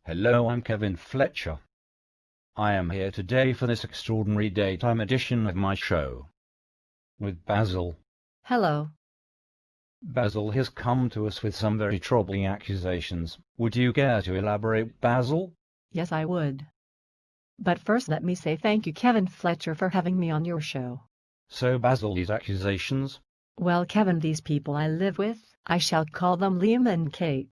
Hello, I'm Kevin Fletcher. I am here today for this extraordinary daytime edition of my show with Basil. Hello. Basil has come to us with some very troubling accusations. Would you care to elaborate, Basil? Yes, I would. But first let me say thank you, Kevin Fletcher, for having me on your show. So, Basil, these accusations? Well, Kevin, these people I live with, I shall call them Liam and Kate.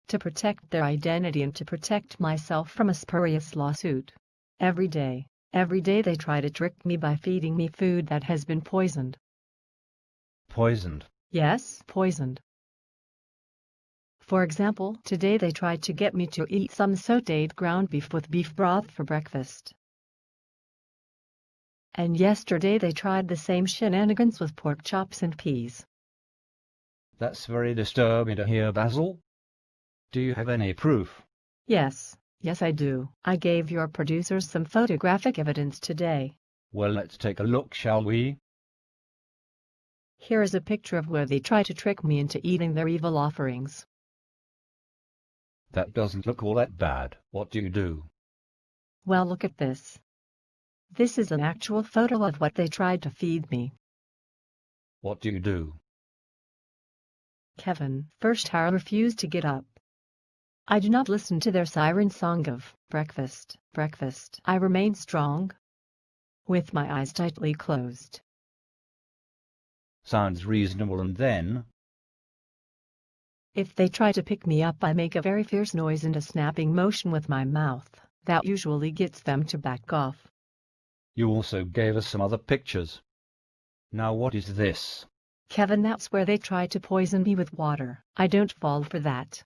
To protect their identity and to protect myself from a spurious lawsuit. Every day they try to trick me by feeding me food that has been poisoned. Poisoned? Yes, poisoned. For example, today they tried to get me to eat some sautéed ground beef with beef broth for breakfast. And yesterday they tried the same shenanigans with pork chops and peas. That's very disturbing to hear, Basil. Do you have any proof? Yes I do. I gave your producers some photographic evidence today. Well, let's take a look, shall we? Here is a picture of where they try to trick me into eating their evil offerings. That doesn't look all that bad. What do you do? Well, look at this. This is an actual photo of what they tried to feed me. What do you do? Kevin, first I refuse to get up. I do not listen to their siren song of breakfast, breakfast. I remain strong, with my eyes tightly closed. Sounds reasonable. And then? If they try to pick me up, I make a very fierce noise and a snapping motion with my mouth. That usually gets them to back off. You also gave us some other pictures. Now what is this? Kevin, that's where they try to poison me with water. I don't fall for that.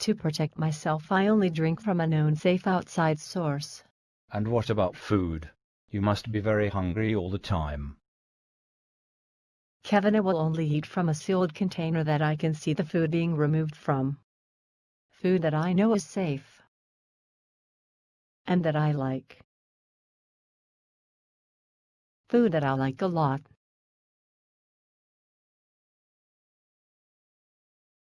To protect myself, I only drink from a known safe outside source. And what about food? You must be very hungry all the time. Kevin, I will only eat from a sealed container that I can see the food being removed from. Food that I know is safe. And that I like. Food that I like a lot.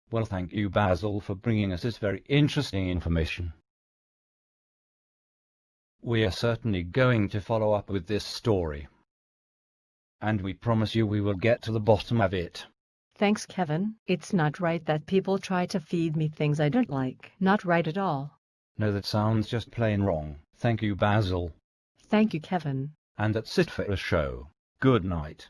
Well, thank you, Basil, for bringing us this very interesting information. We are certainly going to follow up with this story. And we promise you we will get to the bottom of it. Thanks, Kevin. It's not right that people try to feed me things I don't like. Not right at all. No, that sounds just plain wrong. Thank you, Basil. Thank you, Kevin. And that's it for the show. Good night.